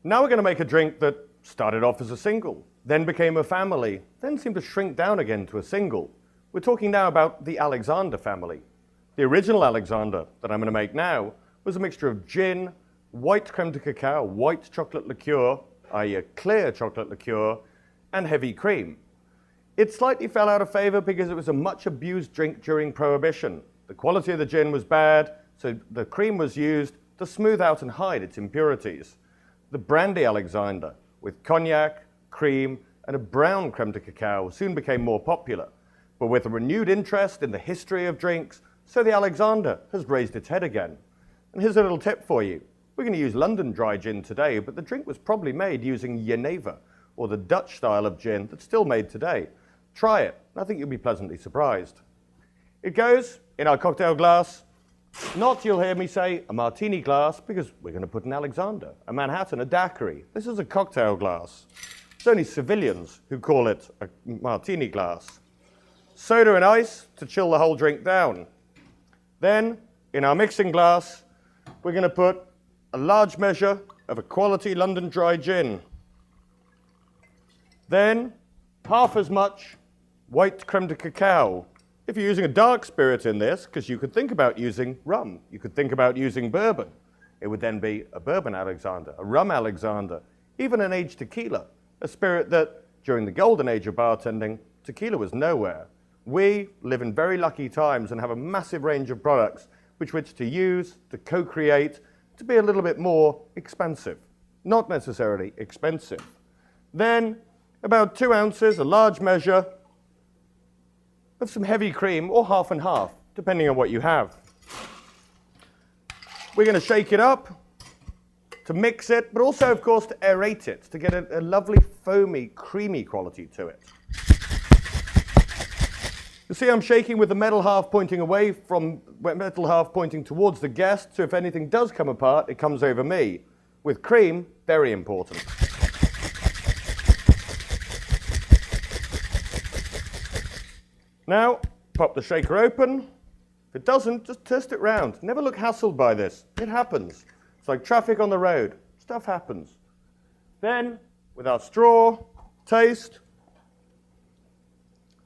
Now we're going to make a drink that started off as a single, then became a family, then seemed to shrink down again to a single. We're talking now about the Alexander family. The original Alexander that I'm going to make now was a mixture of gin, white creme de cacao, white chocolate liqueur, i.e. a clear chocolate liqueur, and heavy cream. It slightly fell out of favor because it was a much abused drink during Prohibition. The quality of the gin was bad, so the cream was used to smooth out and hide its impurities. The brandy Alexander, with cognac, cream, and a brown creme de cacao, soon became more popular. But with a renewed interest in the history of drinks, so the Alexander has raised its head again. And here's a little tip for you. We're going to use London dry gin today, but the drink was probably made using Jenever, or the Dutch style of gin that's still made today. Try it, and I think you'll be pleasantly surprised. It goes in our cocktail glass. Not, you'll hear me say, a martini glass, because we're going to put an Alexander, a Manhattan, a daiquiri. This is a cocktail glass. It's only civilians who call it a martini glass. Soda and ice to chill the whole drink down. Then, in our mixing glass, we're going to put a large measure of a quality London dry gin. Then, half as much white creme de cacao. If you're using a dark spirit in this, because you could think about using rum, you could think about using bourbon, it would then be a bourbon Alexander, a rum Alexander, even an aged tequila, a spirit that, during the golden age of bartending, tequila was nowhere. We live in very lucky times and have a massive range of products which to use, to co-create, to be a little bit more expensive. Not necessarily expensive. Then, about 2 ounces, a large measure, of some heavy cream, or half and half, depending on what you have. We're going to shake it up to mix it, but also, of course, to aerate it, to get a lovely foamy, creamy quality to it. You see I'm shaking with the metal half pointing away from metal half pointing towards the guest, so if anything does come apart, it comes over me. With cream, very important. Now, pop the shaker open. If it doesn't, just twist it round. Never look hassled by this. It happens. It's like traffic on the road. Stuff happens. Then, with our straw, taste.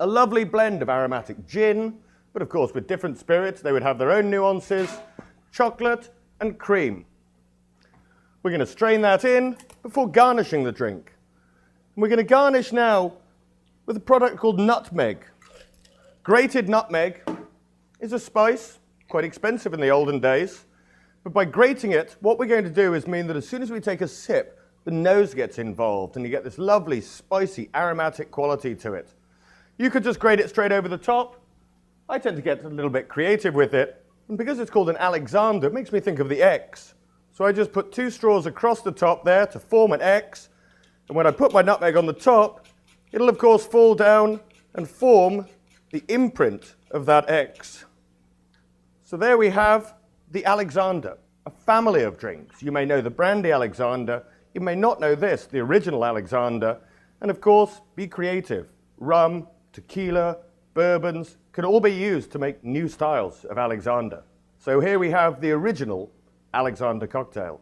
A lovely blend of aromatic gin, but of course with different spirits, they would have their own nuances, chocolate and cream. We're going to strain that in before garnishing the drink. And we're going to garnish now with a product called nutmeg. Grated nutmeg is a spice, quite expensive in the olden days, but by grating it, what we're going to do is mean that as soon as we take a sip, the nose gets involved and you get this lovely, spicy, aromatic quality to it. You could just grate it straight over the top. I tend to get a little bit creative with it, and because it's called an Alexander, it makes me think of the X. So I just put 2 straws across the top there to form an X, and when I put my nutmeg on the top, it'll of course fall down and form the imprint of that X. So there we have the Alexander, a family of drinks. You may know the brandy Alexander, you may not know this, the original Alexander, and of course, be creative. Rum, tequila, bourbons can all be used to make new styles of Alexander. So here we have the original Alexander cocktail.